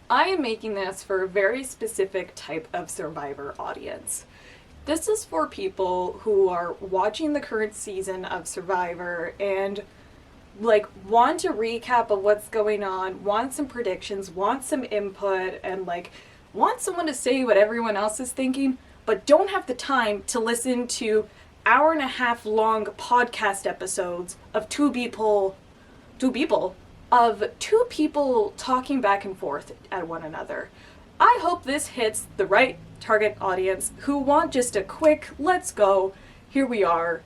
I am making this for a very specific type of Survivor audience. This is for people who are watching the current season of Survivor and want a recap of what's going on, want some predictions, want some input, and want someone to say what everyone else is thinking, but don't have the time to listen to hour-and-a-half long podcast episodes of two people talking back and forth at one another. I hope this hits the right target audience who want just a quick, let's go, here we are,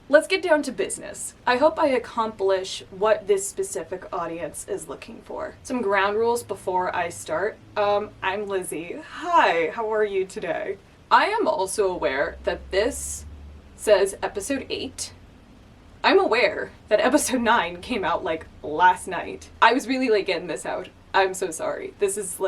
let's get down to business. I hope I accomplish what this specific audience is looking for. Some ground rules before I start. I'm Lizzie. Hi, how are you today? I am also aware that this says episode 8. I'm aware that episode 9 came out last night. I was really getting this out. I'm so sorry. This is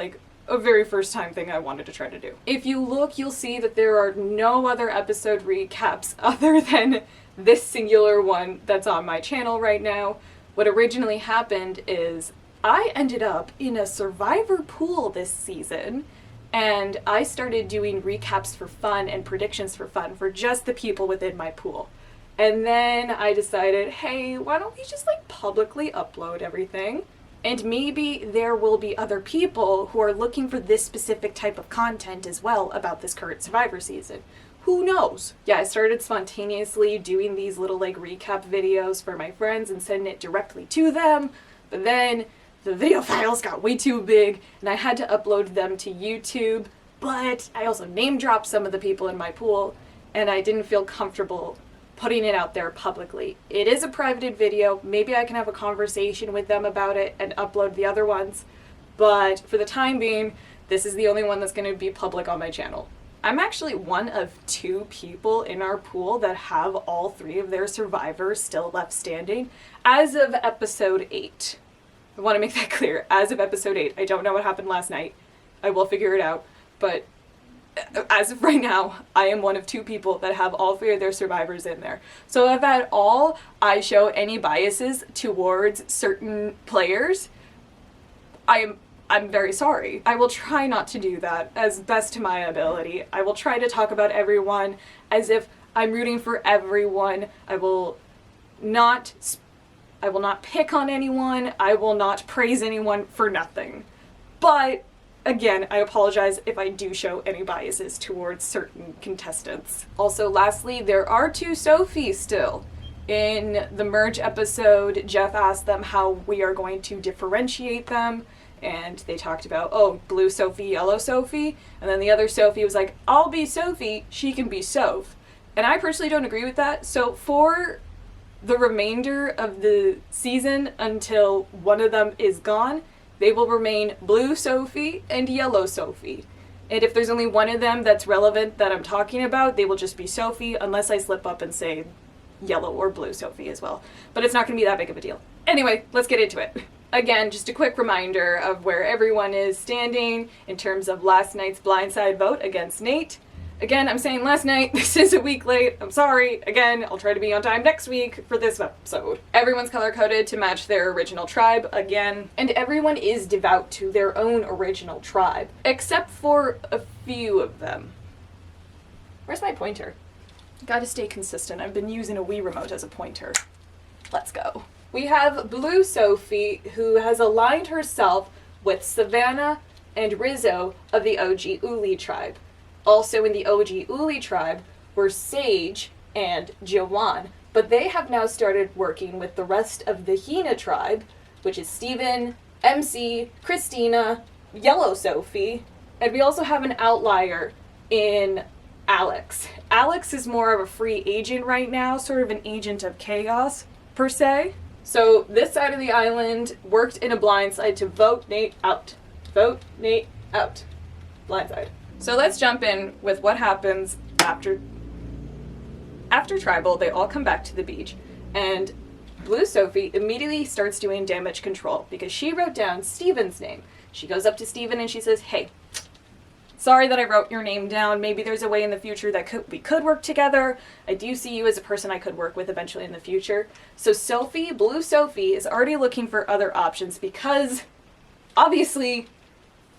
a very first time thing I wanted to try to do. If you look, you'll see that there are no other episode recaps other than this singular one that's on my channel right now. What originally happened is I ended up in a Survivor pool this season, and I started doing recaps for fun and predictions for fun for just the people within my pool. And then I decided, hey, why don't we just publicly upload everything? And maybe there will be other people who are looking for this specific type of content as well about this current Survivor season. Who knows? Yeah, I started spontaneously doing these little recap videos for my friends and sending it directly to them, but then the video files got way too big and I had to upload them to YouTube, but I also name dropped some of the people in my pool and I didn't feel comfortable putting it out there publicly. It is a privated video. Maybe I can have a conversation with them about it and upload the other ones, but for the time being, this is the only one that's going to be public on my channel. I'm actually one of 2 people in our pool that have all 3 of their survivors still left standing as of episode 8. I want to make that clear. As of episode 8. I don't know what happened last night. I will figure it out. But as of right now, I am one of 2 people that have all 3 of their survivors in there. So if at all I show any biases towards certain players, I'm very sorry. I will try not to do that as best to my ability. I will try to talk about everyone as if I'm rooting for everyone. I will not pick on anyone. I will not praise anyone for nothing. But again, I apologize if I do show any biases towards certain contestants. Also, lastly, there are 2 Sophies still. In the merge episode, Jeff asked them how we are going to differentiate them. And they talked about, oh, blue Sophie, yellow Sophie. And then the other Sophie was like, I'll be Sophie, she can be Soph. And I personally don't agree with that. So for the remainder of the season until one of them is gone, they will remain blue Sophie and yellow Sophie. And if there's only one of them that's relevant that I'm talking about, they will just be Sophie, unless I slip up and say yellow or blue Sophie as well. But it's not going to be that big of a deal. Anyway, let's get into it. Again, just a quick reminder of where everyone is standing in terms of last night's blindside vote against Nate. Again, I'm saying last night, this is a week late. I'm sorry. Again, I'll try to be on time next week for this episode. Everyone's color-coded to match their original tribe, again. And everyone is devout to their own original tribe, except for a few of them. Where's my pointer? Gotta stay consistent. I've been using a Wii remote as a pointer. Let's go. We have Blue Sophie, who has aligned herself with Savannah and Rizzo of the OG Uli tribe. Also in the OG Uli tribe were Sage and Jawan, but they have now started working with the rest of the Hina tribe, which is Steven, MC, Christina, Yellow Sophie, and we also have an outlier in Alex. Alex is more of a free agent right now, sort of an agent of chaos, per se. So this side of the island worked in a blindside to vote Nate out. Vote Nate out. Blindside. So let's jump in with what happens after Tribal. They all come back to the beach, and Blue Sophie immediately starts doing damage control because she wrote down Steven's name. She goes up to Steven and she says, hey, sorry that I wrote your name down. Maybe there's a way in the future that we could work together. I do see you as a person I could work with eventually in the future. So Sophie, Blue Sophie, is already looking for other options because obviously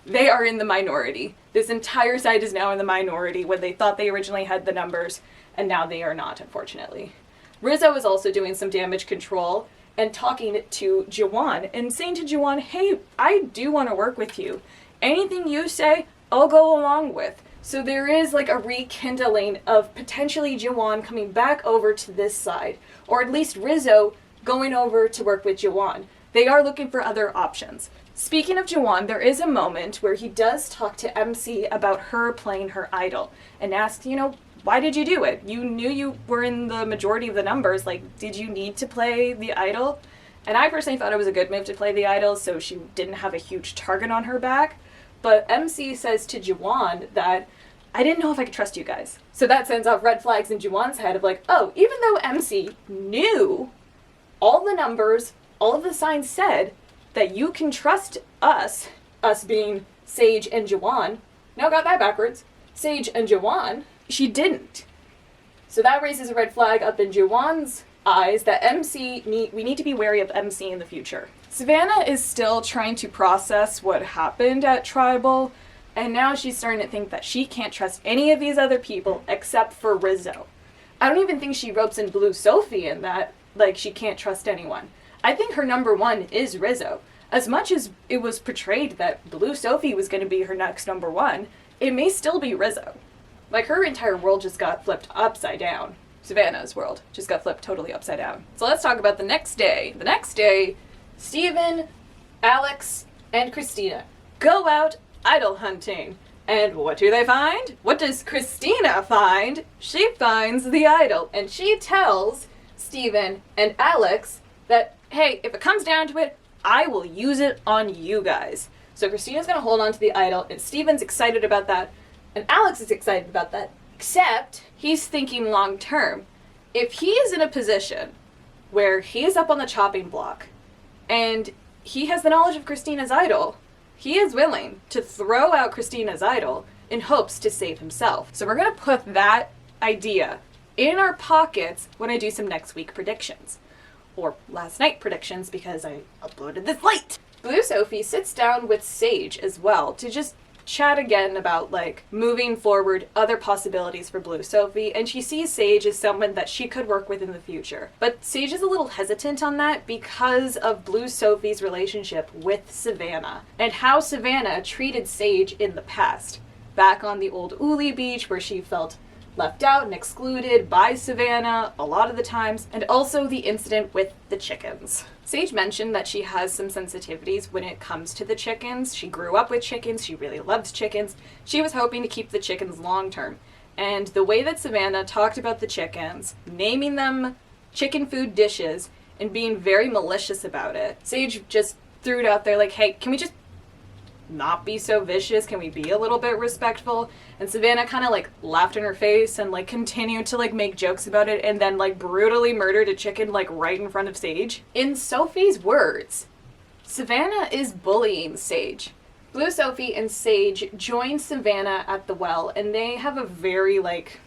They are in the minority. This entire side is now in the minority when they thought they originally had the numbers, and now they are not, unfortunately. Rizzo is also doing some damage control and talking to Jawan and saying to Jawan, hey, I do want to work with you. Anything you say, I'll go along with. So there is like a rekindling of potentially Jawan coming back over to this side, or at least Rizzo going over to work with Jawan. They are looking for other options. Speaking of Jawan, there is a moment where he does talk to MC about her playing her idol and asks, why did you do it? You knew you were in the majority of the numbers. Like, did you need to play the idol? And I personally thought it was a good move to play the idol so she didn't have a huge target on her back. But MC says to Jawan that, I didn't know if I could trust you guys. So that sends off red flags in Jawan's head of like, oh, even though MC knew all the numbers, all of the signs said that you can trust us being Sage and Jawan. Now got that backwards. Sage and Jawan, she didn't. So that raises a red flag up in Jawan's eyes that we need to be wary of MC in the future. Savannah is still trying to process what happened at Tribal, and now she's starting to think that she can't trust any of these other people except for Rizzo. I don't even think she ropes in Blue Sophie in that, like, she can't trust anyone. I think her number one is Rizzo. As much as it was portrayed that Blue Sophie was going to be her next number one, it may still be Rizzo. Like, her entire world just got flipped upside down. Savannah's world just got flipped totally upside down. So let's talk about the next day. The next day, Steven, Alex, and Christina go out idol hunting. And what do they find? What does Christina find? She finds the idol, and she tells Steven and Alex that, hey, if it comes down to it, I will use it on you guys. So Christina's gonna hold on to the idol, and Steven's excited about that, and Alex is excited about that, except he's thinking long term. If he is in a position where he is up on the chopping block, and he has the knowledge of Christina's idol, he is willing to throw out Christina's idol in hopes to save himself. So we're gonna put that idea in our pockets when I do some next week predictions. Or last night predictions, because I uploaded this late. Blue Sophie sits down with Sage as well to just chat again about, like, moving forward, other possibilities for Blue Sophie, and she sees Sage as someone that she could work with in the future. But Sage is a little hesitant on that because of Blue Sophie's relationship with Savannah, and how Savannah treated Sage in the past. Back on the old Uli beach where she felt left out and excluded by Savannah a lot of the times, and also the incident with the chickens. Sage mentioned that she has some sensitivities when it comes to the chickens. She grew up with chickens, she really loves chickens. She was hoping to keep the chickens long term. And the way that Savannah talked about the chickens, naming them chicken food dishes, and being very malicious about it, Sage just threw it out there like, hey, can we just not be so vicious? Can we be a little bit respectful? And Savannah kind of like laughed in her face and like continued to like make jokes about it, and then like brutally murdered a chicken like right in front of Sage. In Sophie's words, Savannah is bullying Sage. Blue Sophie and Sage join Savannah at the well, and they have a very like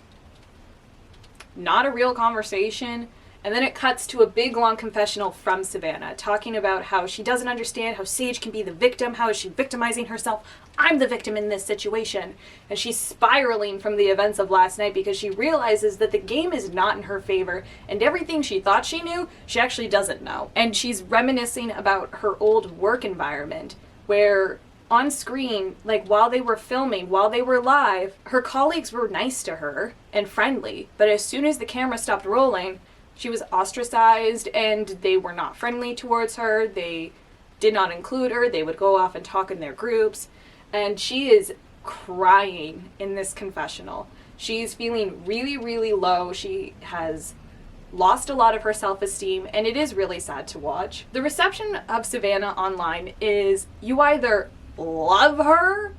not a real conversation. And then it cuts to a big, long confessional from Savannah, talking about how she doesn't understand how Sage can be the victim. How is she victimizing herself? I'm the victim in this situation. And she's spiraling from the events of last night because she realizes that the game is not in her favor, and everything she thought she knew, she actually doesn't know. And she's reminiscing about her old work environment, where on screen, like while they were filming, while they were live, her colleagues were nice to her and friendly. But as soon as the camera stopped rolling, she was ostracized, and they were not friendly towards her. They did not include her. They would go off and talk in their groups. And she is crying in this confessional. She's feeling really, really low. She has lost a lot of her self-esteem, and it is really sad to watch. The reception of Savannah online is you either love her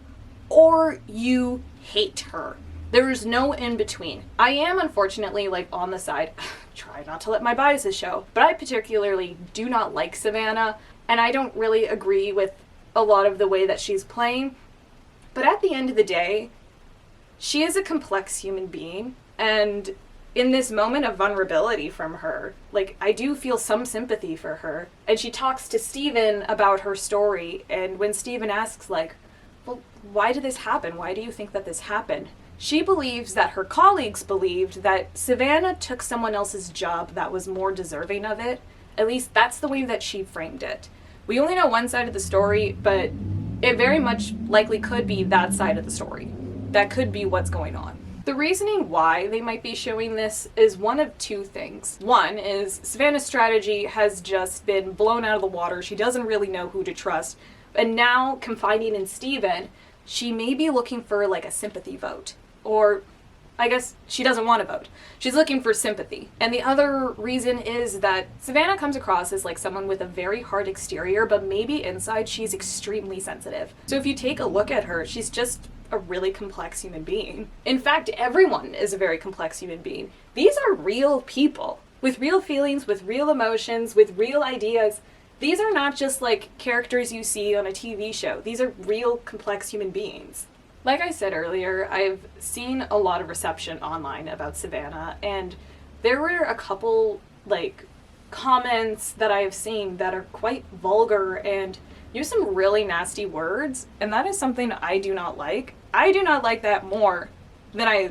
or you hate her. There is no in between. I am unfortunately like on the side, try not to let my biases show, but I particularly do not like Savannah, and I don't really agree with a lot of the way that she's playing. But at the end of the day, she is a complex human being, and in this moment of vulnerability from her, like, I do feel some sympathy for her. And she talks to Steven about her story, and when Steven asks, like, well, why did this happen? Why do you think that this happened? She believes that her colleagues believed that Savannah took someone else's job that was more deserving of it. At least that's the way that she framed it. We only know one side of the story, but it very much likely could be that side of the story. That could be what's going on. The reasoning why they might be showing this is one of two things. One is Savannah's strategy has just been blown out of the water. She doesn't really know who to trust. And now, confiding in Steven, she may be looking for like a sympathy vote. Or I guess she doesn't want to vote. She's looking for sympathy. And the other reason is that Savannah comes across as like someone with a very hard exterior, but maybe inside she's extremely sensitive. So if you take a look at her, she's just a really complex human being. In fact, everyone is a very complex human being. These are real people with real feelings, with real emotions, with real ideas. These are not just like characters you see on a TV show. These are real complex human beings. Like I said earlier, I've seen a lot of reception online about Savannah, and there were a couple like comments that I have seen that are quite vulgar and use some really nasty words, and that is something I do not like. I do not like that more than I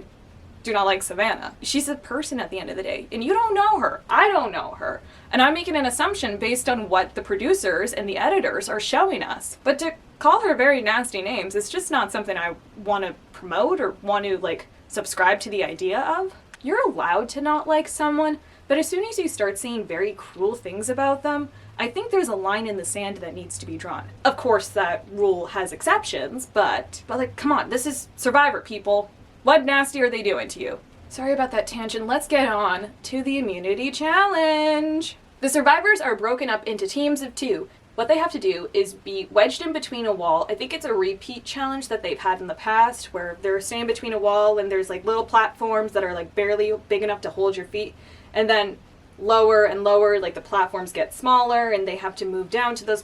do not like Savannah. She's a person at the end of the day, and you don't know her. I don't know her. And I'm making an assumption based on what the producers and the editors are showing us. But to call her very nasty names, it's just not something I want to promote or want to like subscribe to the idea of. You're allowed to not like someone, but as soon as you start saying very cruel things about them, I think there's a line in the sand that needs to be drawn. Of course, that rule has exceptions, but like, come on, this is Survivor, people. What nasty are they doing to you? Sorry about that tangent. Let's get on to the immunity challenge. The survivors are broken up into teams of 2. What they have to do is be wedged in between a wall. I think it's a repeat challenge that they've had in the past where they're standing between a wall and there's like little platforms that are like barely big enough to hold your feet. And then lower and lower, like the platforms get smaller and they have to move down to those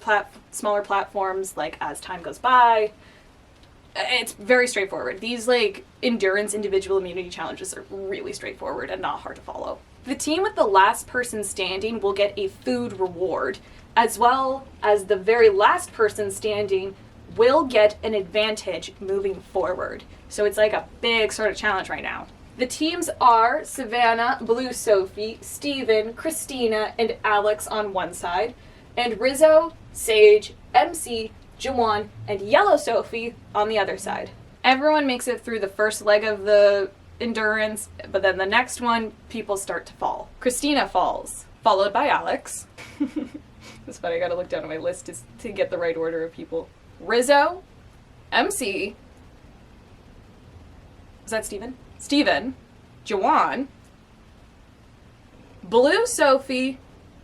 smaller platforms like as time goes by. It's very straightforward. These like endurance individual immunity challenges are really straightforward and not hard to follow. The team with the last person standing will get a food reward, as well as the very last person standing will get an advantage moving forward. So it's like a big sort of challenge right now. The teams are Savannah, Blue Sophie, Steven, Christina, and Alex on one side, and Rizzo, Sage, MC, Jawan, and Yellow Sophie on the other side. Everyone makes it through the first leg of the endurance, but then the next one, people start to fall. Christina falls, followed by Alex. It's funny, I gotta look down at my list to get the right order of people. Rizzo, MC, is that Steven? Steven, Jawan, Blue Sophie,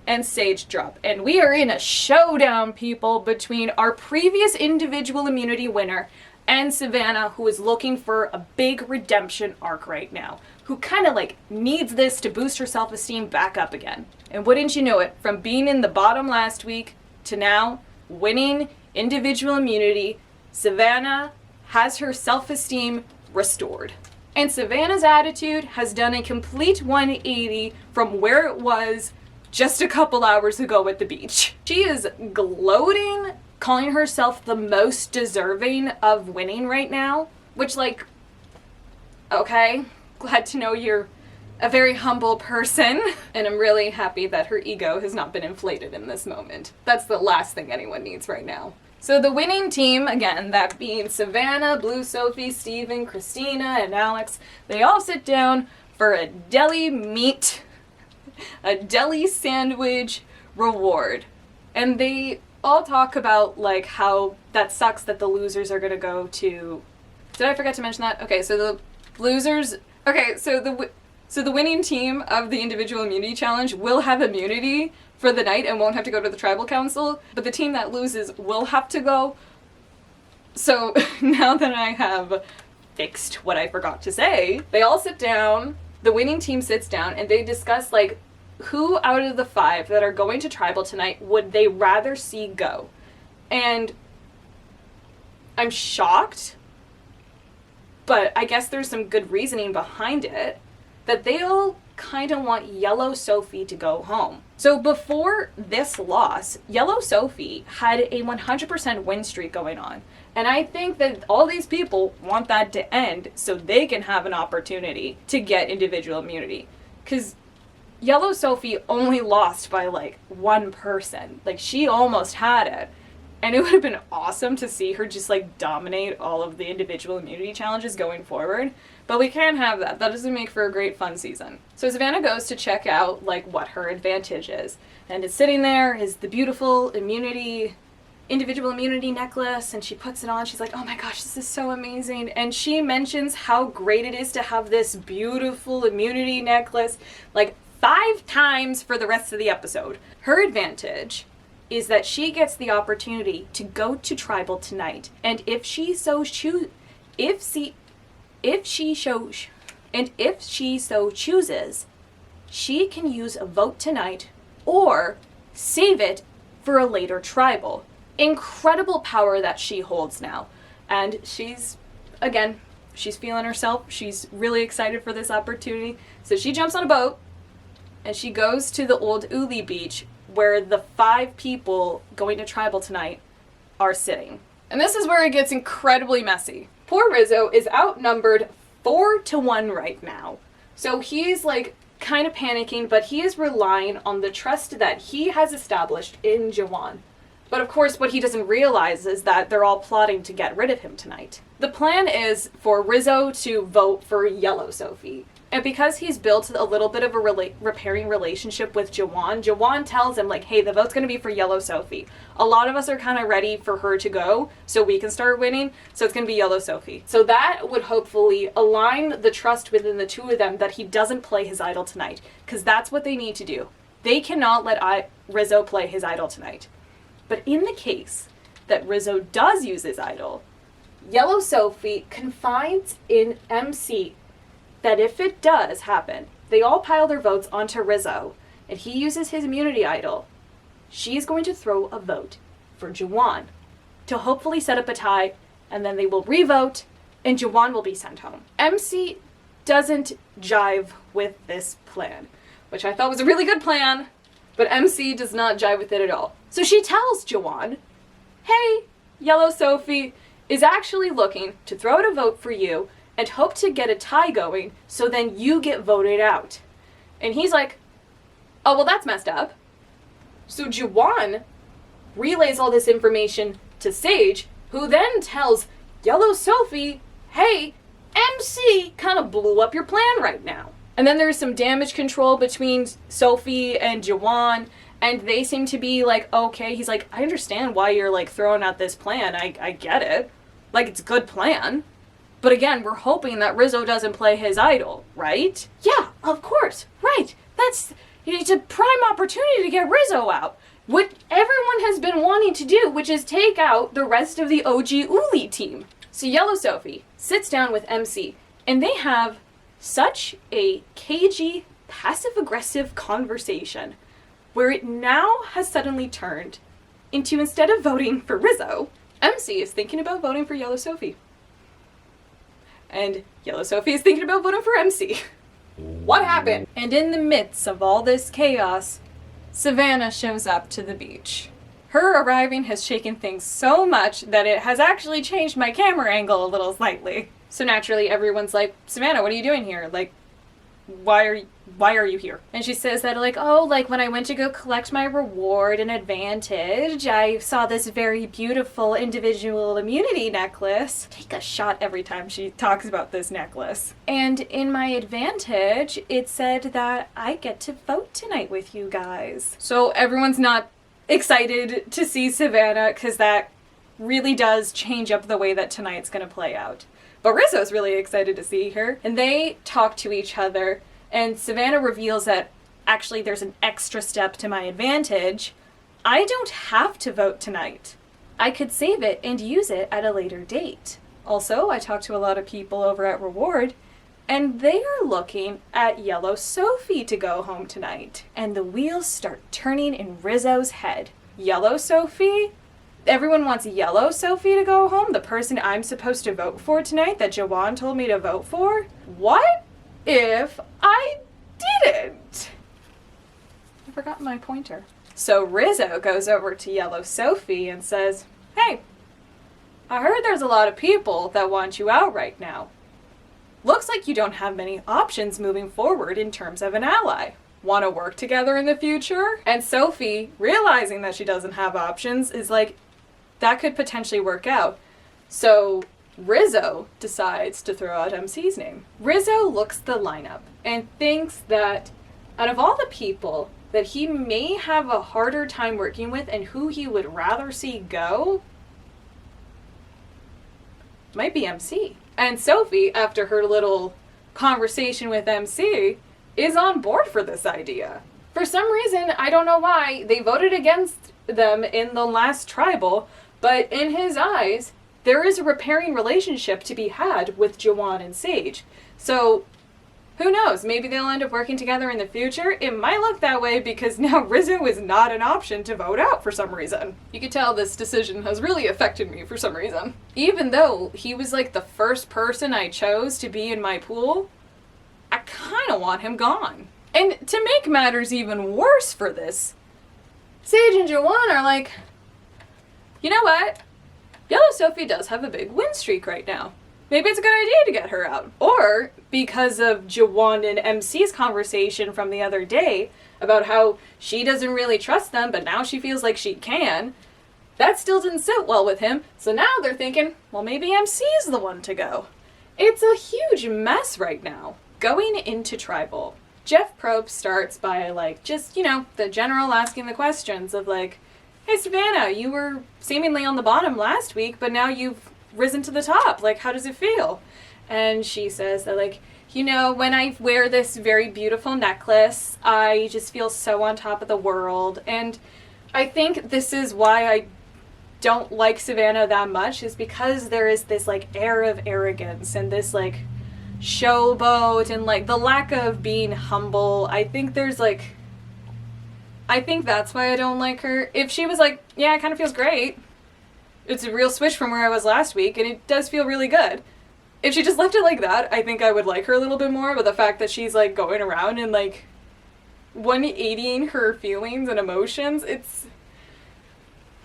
and Sage drop. And we are in a showdown, people, between our previous individual immunity winner and Savannah, who is looking for a big redemption arc right now, who kind of like needs this to boost her self-esteem back up again. And wouldn't you know it, from being in the bottom last week to now winning individual immunity, Savannah has her self-esteem restored. And Savannah's attitude has done a complete 180 from where it was just a couple hours ago at the beach. She is gloating, calling herself the most deserving of winning right now, which like, okay, glad to know you're a very humble person, and I'm really happy that her ego has not been inflated in this moment. That's the last thing anyone needs right now. So the winning team, again, that being Savannah, Blue Sophie, Steven, Christina, and Alex, they all sit down for a deli meat, a deli sandwich reward. And they all talk about like how that sucks that the losers are gonna go to... Did I forget to mention that? Okay, so the losers... Okay, so the winning team of the individual immunity challenge will have immunity for the night and won't have to go to the tribal council, but the team that loses will have to go. So now that I have fixed what I forgot to say, they all sit down, the winning team sits down, and they discuss like who out of the 5 that are going to tribal tonight would they rather see go. And I'm shocked, but I guess there's some good reasoning behind it, that they all kind of want Yellow Sophie to go home. So before this loss, Yellow Sophie had a 100% win streak going on. And I think that all these people want that to end so they can have an opportunity to get individual immunity. Because Yellow Sophie only lost by like one person. Like, she almost had it. And it would have been awesome to see her just like dominate all of the individual immunity challenges going forward. But we can't have that. That doesn't make for a great fun season. So Savannah goes to check out like what her advantage is. And it's sitting there is the beautiful individual immunity necklace, and she puts it on. She's like, oh my gosh, this is so amazing. And she mentions how great it is to have this beautiful immunity necklace like 5 times for the rest of the episode. Her advantage is that she gets the opportunity to go to tribal tonight, and if she so chooses, she can use a vote tonight or save it for a later tribal. Incredible power that she holds now. And she's feeling herself. She's really excited for this opportunity. So she jumps on a boat and she goes to the old Uli beach where the 5 people going to tribal tonight are sitting. And this is where it gets incredibly messy. Poor Rizzo is outnumbered 4-1 right now. So he's like kind of panicking, but he is relying on the trust that he has established in Jawan. But of course, what he doesn't realize is that they're all plotting to get rid of him tonight. The plan is for Rizzo to vote for Yellow Sophie. And because he's built a little bit of a repairing relationship with Jawan, Jawan tells him, like, hey, the vote's going to be for Yellow Sophie. A lot of us are kind of ready for her to go so we can start winning, so it's going to be Yellow Sophie. So that would hopefully align the trust within the two of them that he doesn't play his idol tonight, because that's what they need to do. They cannot let Rizzo play his idol tonight. But in the case that Rizzo does use his idol, Yellow Sophie confides in MC that if it does happen, they all pile their votes onto Rizzo, and he uses his immunity idol, she's going to throw a vote for Jawan to hopefully set up a tie, and then they will re-vote, and Jawan will be sent home. MC doesn't jive with this plan, which I thought was a really good plan, but MC does not jive with it at all. So she tells Jawan, hey, Yellow Sophie is actually looking to throw out a vote for you and hope to get a tie going so then you get voted out. And he's like, oh, well, that's messed up. So Jawan relays all this information to Sage, who then tells Yellow Sophie, hey, MC kind of blew up your plan right now. And then there's some damage control between Sophie and Jawan, and they seem to be like, okay. He's like, I understand why you're like throwing out this plan. I get it. Like, it's a good plan. But again, we're hoping that Rizzo doesn't play his idol, right? Yeah, of course, right. It's a prime opportunity to get Rizzo out. What everyone has been wanting to do, which is take out the rest of the OG Uli team. So Yellow Sophie sits down with MC, and they have such a cagey, passive-aggressive conversation, where it now has suddenly turned into, instead of voting for Rizzo, MC is thinking about voting for Yellow Sophie. And Yellow Sophie is thinking about voting for MC. What happened? And in the midst of all this chaos, Savannah shows up to the beach. Her arriving has shaken things so much that it has actually changed my camera angle a little slightly. So naturally everyone's like, Savannah, what are you doing here? Like, why are you here? And she says that, like, oh, like when I went to go collect my reward and advantage, I saw this very beautiful individual immunity necklace. Take a shot every time she talks about this necklace. And in my advantage, it said that I get to vote tonight with you guys. So everyone's not excited to see Savannah, because that really does change up the way that tonight's gonna play out. But Rizzo's really excited to see her, and they talk to each other, and Savannah reveals that actually there's an extra step to my advantage. I don't have to vote tonight. I could save it and use it at a later date. Also, I talked to a lot of people over at Reward, and they are looking at Yellow Sophie to go home tonight. And the wheels start turning in Rizzo's head. Yellow Sophie? Everyone wants Yellow Sophie to go home, the person I'm supposed to vote for tonight that Jawan told me to vote for? What if I didn't. I forgot my pointer. So Rizzo goes over to Yellow Sophie and says, "Hey, I heard there's a lot of people that want you out right now. Looks like you don't have many options moving forward in terms of an ally. Want to work together in the future?" And Sophie, realizing that she doesn't have options, is like, that could potentially work out. So Rizzo decides to throw out MC's name. Rizzo looks at the lineup and thinks that out of all the people that he may have a harder time working with and who he would rather see go, might be MC. And Sophie, after her little conversation with MC, is on board for this idea. For some reason, I don't know why, they voted against them in the last tribal, but in his eyes, there is a repairing relationship to be had with Jawan and Sage. So, who knows? Maybe they'll end up working together in the future. It might look that way because now Rizzo is not an option to vote out for some reason. You can tell this decision has really affected me for some reason. Even though he was like the first person I chose to be in my pool, I kind of want him gone. And to make matters even worse for this, Sage and Jawan are like, you know what? Yellow Sophie does have a big win streak right now. Maybe it's a good idea to get her out. Or, because of Jawan and MC's conversation from the other day about how she doesn't really trust them, but now she feels like she can, that still didn't sit well with him, so now they're thinking, well, maybe MC is the one to go. It's a huge mess right now. Going into Tribal, Jeff Probst starts by, like, just, you know, the general asking the questions of, like, hey, Savannah, you were seemingly on the bottom last week, but now you've risen to the top. Like, how does it feel? And she says that, like, you know, when I wear this very beautiful necklace, I just feel so on top of the world. And I think this is why I don't like Savannah that much, is because there is this, like, air of arrogance and this, like, showboat and, like, the lack of being humble. I think there's, like, I think that's why I don't like her. If she was like, yeah, it kind of feels great. It's a real switch from where I was last week, and it does feel really good. If she just left it like that, I think I would like her a little bit more, but the fact that she's, like, going around and, like, 180ing her feelings and emotions, it's...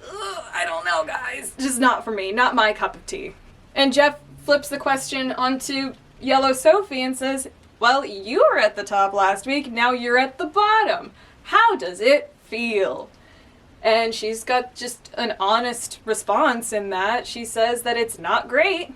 I don't know, guys. Just not for me. Not my cup of tea. And Jeff flips the question onto Yellow Sophie and says, well, you were at the top last week, now you're at the bottom. How does it feel? And she's got just an honest response in that. She says that it's not great,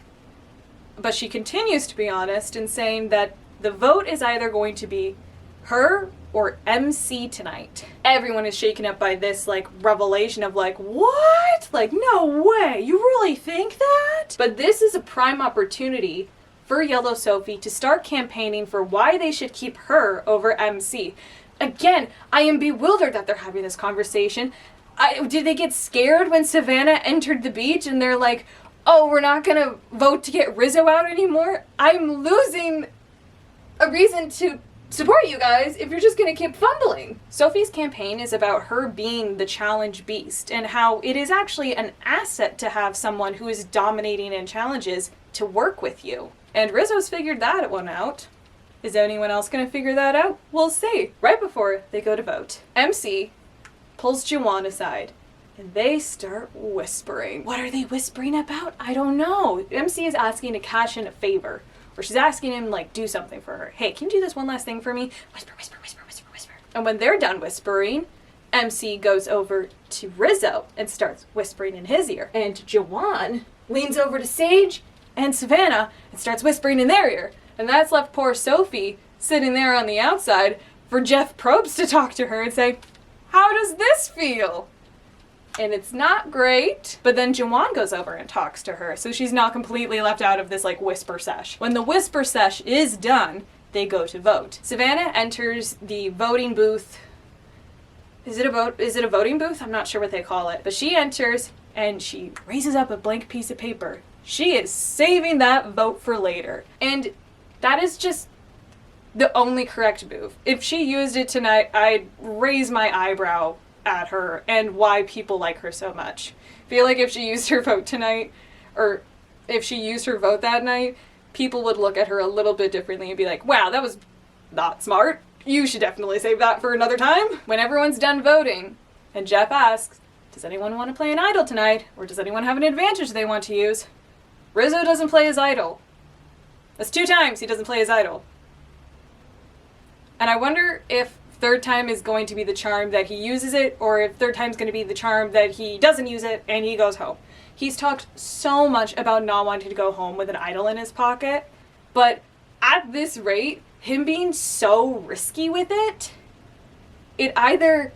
but she continues to be honest in saying that the vote is either going to be her or MC tonight. Everyone is shaken up by this, like, revelation of, like, what? Like, no way, you really think that? But this is a prime opportunity for Yellow Sophie to start campaigning for why they should keep her over MC. Again, I am bewildered that they're having this conversation. Did they get scared when Savannah entered the beach and they're like, oh, we're not gonna vote to get Rizzo out anymore? I'm losing a reason to support you guys if you're just gonna keep fumbling. Sophie's campaign is about her being the challenge beast and how it is actually an asset to have someone who is dominating in challenges to work with you. And Rizzo's figured that one out. Is anyone else going to figure that out? We'll see. Right before they go to vote, MC pulls Jawan aside, and they start whispering. What are they whispering about? I don't know. MC is asking to cash in a favor, or she's asking him, like, do something for her. Hey, can you do this one last thing for me? Whisper, whisper, whisper, whisper, whisper. And when they're done whispering, MC goes over to Rizzo and starts whispering in his ear. And Jawan leans over to Sage and Savannah and starts whispering in their ear. And that's left poor Sophie sitting there on the outside for Jeff Probst to talk to her and say, how does this feel? And it's not great. But then Jawan goes over and talks to her, so she's not completely left out of this, like, whisper sesh. When the whisper sesh is done, they go to vote. Savannah enters the voting booth. Is it a voting booth? I'm not sure what they call it. But she enters and she raises up a blank piece of paper. She is saving that vote for later. And that is just the only correct move. If she used it tonight, I'd raise my eyebrow at her and why people like her so much. I feel like if she used her vote tonight, or if she used her vote that night, people would look at her a little bit differently and be like, wow, that was not smart. You should definitely save that for another time. When everyone's done voting, and Jeff asks, does anyone want to play an idol tonight? Or does anyone have an advantage they want to use? Rizzo doesn't play his idol. That's 2 times he doesn't play his idol. And I wonder if third time is going to be the charm that he uses it, or if third time's going to be the charm that he doesn't use it and he goes home. He's talked so much about not wanting to go home with an idol in his pocket, but at this rate, him being so risky with it, it either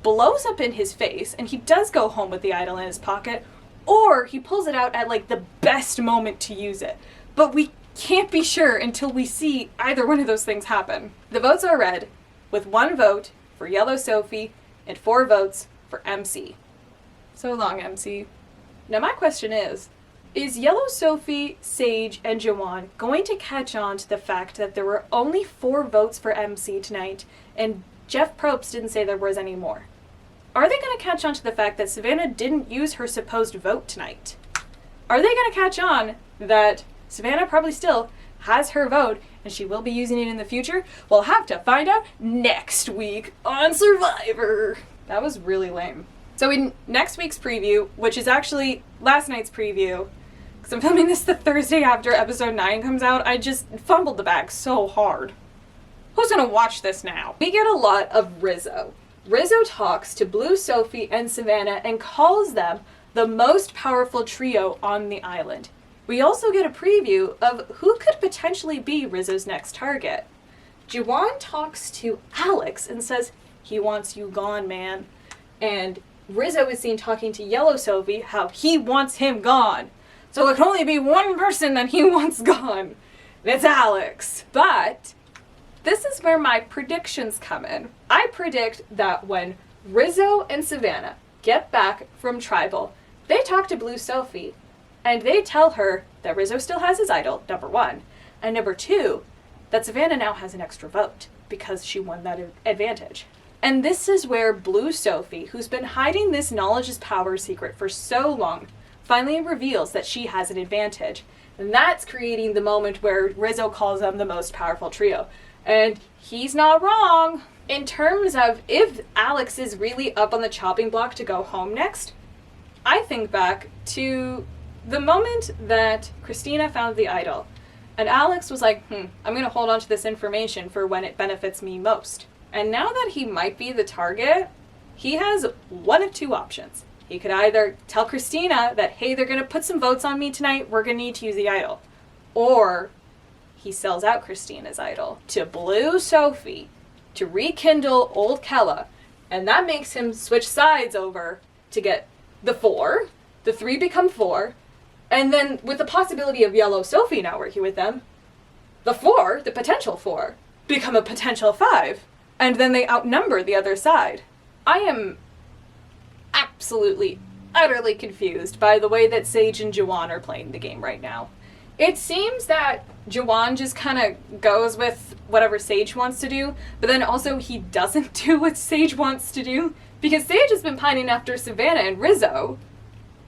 blows up in his face and he does go home with the idol in his pocket, or he pulls it out at like the best moment to use it. But we can't be sure until we see either one of those things happen. The votes are read, with 1 vote for Yellow Sophie and 4 votes for MC. So long, MC. Now my question is Yellow Sophie, Sage, and Jawan going to catch on to the fact that there were only 4 votes for MC tonight, and Jeff Probst didn't say there was any more? Are they going to catch on to the fact that Savannah didn't use her supposed vote tonight? Are they going to catch on that Savannah probably still has her vote and she will be using it in the future? We'll have to find out next week on Survivor. That was really lame. So in next week's preview, which is actually last night's preview, because I'm filming this the Thursday after episode 9 comes out, I just fumbled the bag so hard. Who's gonna watch this now? We get a lot of Rizzo. Rizzo talks to Blue, Sophie, and Savannah and calls them the most powerful trio on the island. We also get a preview of who could potentially be Rizzo's next target. Juwan talks to Alex and says, he wants you gone, man. And Rizzo is seen talking to Yellow Sophie how he wants him gone. So there can only be one person that he wants gone, and it's Alex. But this is where my predictions come in. I predict that when Rizzo and Savannah get back from Tribal, they talk to Blue Sophie, and they tell her that Rizzo still has his idol, number 1, and number 2, that Savannah now has an extra vote because she won that advantage. And this is where Blue Sophie, who's been hiding this knowledge is power secret for so long, finally reveals that she has an advantage. And that's creating the moment where Rizzo calls them the most powerful trio. And he's not wrong. In terms of if Alex is really up on the chopping block to go home next, I think back to the moment that Christina found the idol. And Alex was like, I'm going to hold on to this information for when it benefits me most. And now that he might be the target, he has one of 2 options. He could either tell Christina that, hey, they're going to put some votes on me tonight, we're going to need to use the idol. Or he sells out Christina's idol to Blue Sophie to rekindle old Kella, and that makes him switch sides over to get the 4. The 3 become 4, and then with the possibility of Yellow Sophie now working with them, the 4, the potential 4, become a potential 5, and then they outnumber the other side. I am absolutely, utterly confused by the way that Sage and Juwan are playing the game right now. It seems that Juwan just kind of goes with whatever Sage wants to do, but then also he doesn't do what Sage wants to do, because Sage has been pining after Savannah and Rizzo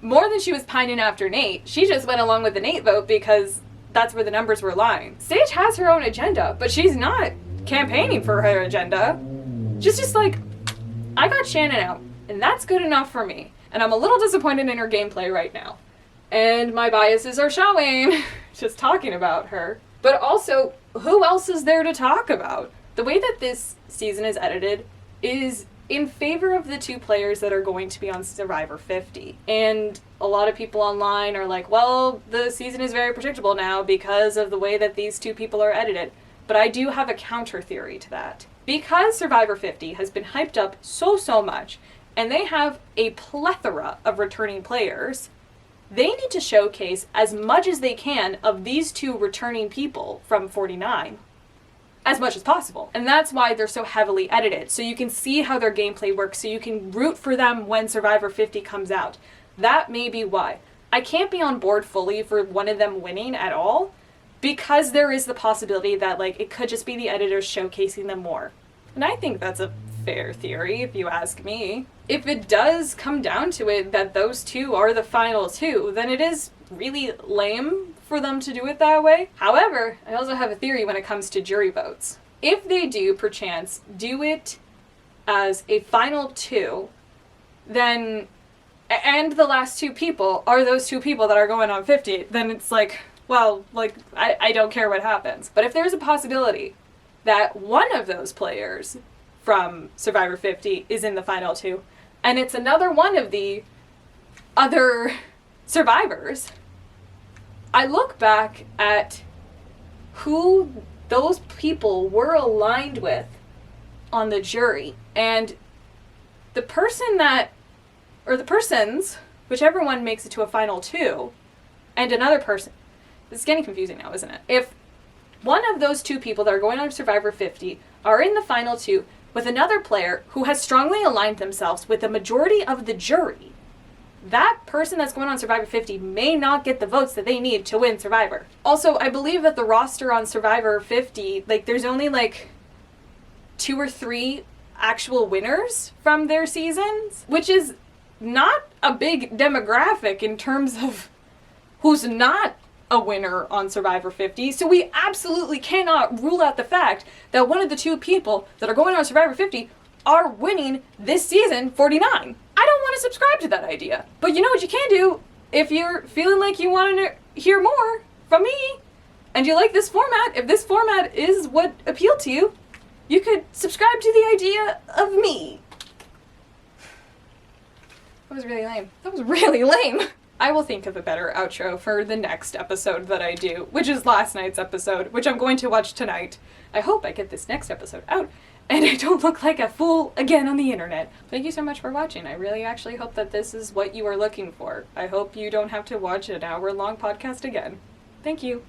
more than she was pining after Nate. She just went along with the Nate vote because that's where the numbers were lying. Sage has her own agenda, but she's not campaigning for her agenda. She's just like, I got Shannon out, and that's good enough for me. And I'm a little disappointed in her gameplay right now. And my biases are showing, just talking about her. But also, who else is there to talk about? The way that this season is edited is in favor of the 2 players that are going to be on Survivor 50. And a lot of people online are like, well, the season is very predictable now because of the way that these 2 people are edited. But I do have a counter theory to that. Because Survivor 50 has been hyped up so much, and they have a plethora of returning players, they need to showcase as much as they can of these 2 returning people from 49 as much as possible. And that's why they're so heavily edited, so you can see how their gameplay works, so you can root for them when Survivor 50 comes out. That may be why. I can't be on board fully for one of them winning at all, because there is the possibility that it could just be the editors showcasing them more. And I think that's a fair theory, if you ask me. If it does come down to it that those 2 are the final 2, then it is really lame for them to do it that way. However, I also have a theory when it comes to jury votes. if they do, perchance, do it as a final two, then, and the last two people are those two people that are going on 50, then it's like, well, like, I don't care what happens. But if there's a possibility that one of those players from Survivor 50 is in the final two, and it's another one of the other survivors, I look back at who those people were aligned with on the jury, and the person that, or the persons, whichever one makes it to a final two, and another person, it's getting confusing now, isn't it? If one of those two people that are going on Survivor 50 are in the final two with another player who has strongly aligned themselves with the majority of the jury, that person that's going on Survivor 50 may not get the votes that they need to win Survivor. Also, I believe that the roster on Survivor 50, like, there's only, like, 2 or 3 actual winners from their seasons, which is not a big demographic in terms of who's not a winner on Survivor 50, so we absolutely cannot rule out the fact that one of the two people that are going on Survivor 50 are winning this season 49. I don't want to subscribe to that idea. But you know what you can do if you're feeling like you want to hear more from me and you like this format, if this format is what appealed to you, you could subscribe to the idea of me. That was really lame. That was really lame. I will think of a better outro for the next episode that I do, which is last night's episode, which I'm going to watch tonight. I hope I get this next episode out and I don't look like a fool again on the internet. Thank you so much for watching. I really actually hope that this is what you are looking for. I hope you don't have to watch an hour-long podcast again. Thank you.